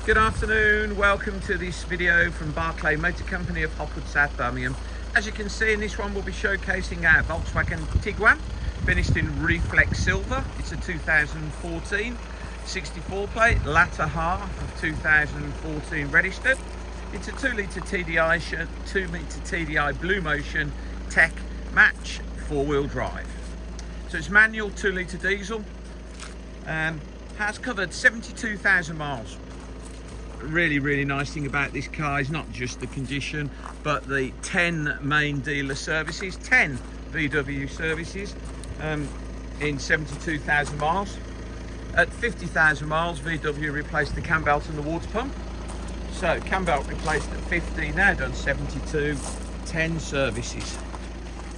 Good afternoon, welcome to this video from Barclay Motor Company of Hopwood, South Birmingham. As you can see in this one, we'll be showcasing our Volkswagen Tiguan, finished in reflex silver. It's a 2014 64 plate, latter half of 2014 registered. It's a 2-litre TDI, 2-metre TDI BlueMotion Tech Match 4-wheel drive. So it's manual 2-litre diesel, has covered 72,000 miles. Really nice thing about this car is not just the condition, but the 10 main dealer services, 10 VW services in 72,000 miles. At 50,000 miles, VW replaced the cam belt and the water pump. So cam belt replaced at 50, now done 72, 10 services,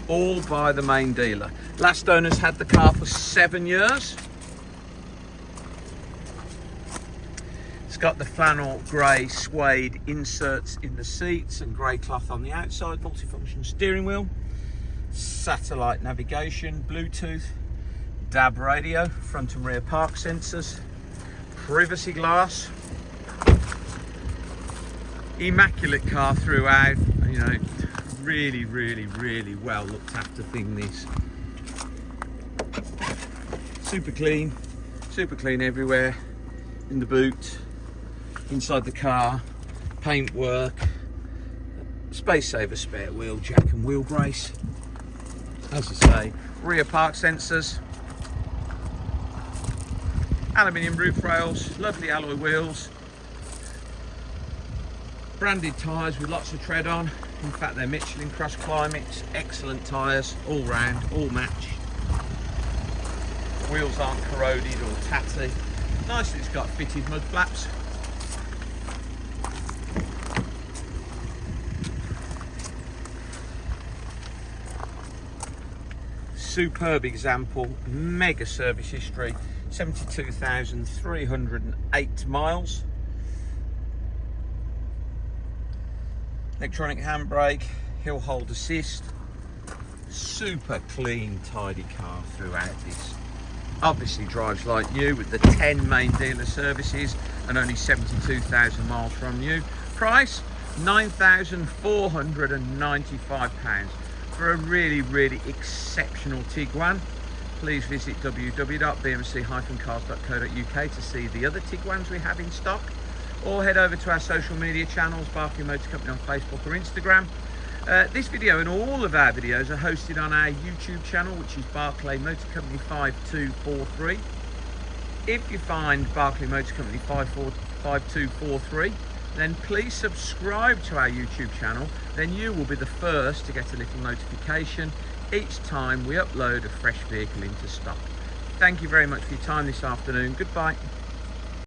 all by the main dealer. Last owners had the car for 7 years. It's got the flannel grey suede inserts in the seats and grey cloth on the outside, multifunction steering wheel, satellite navigation, Bluetooth, DAB radio, front and rear park sensors, privacy glass, immaculate car throughout. You know, really well looked after thing this. Super clean everywhere, in the boot, inside the car, paintwork, space saver spare wheel jack and wheel brace. As I say, rear park sensors, aluminium roof rails, lovely alloy wheels, branded tyres with lots of tread on. In fact, they're Michelin Cross Climates, excellent tyres, all round, all matched. Wheels aren't corroded or tatty. Nice that it's got fitted mud flaps. Superb example, mega service history, 72,308 miles. Electronic handbrake, hill hold assist. Super clean, tidy car throughout this. Obviously drives like new with the 10 main dealer services and only 72,000 miles from new. Price, £9,495 for a really exceptional Tiguan. Please visit www.bmc-cars.co.uk to see the other Tiguans we have in stock, or head over to our social media channels, Barclay Motor Company on Facebook or Instagram. This video and all of our videos are hosted on our YouTube channel, which is Barclay Motor Company 5243. If you find Barclay Motor Company 5243, then please subscribe to our YouTube channel. Then you will be the first to get a little notification each time we upload a fresh vehicle into stock. Thank you very much for your time this afternoon. Goodbye.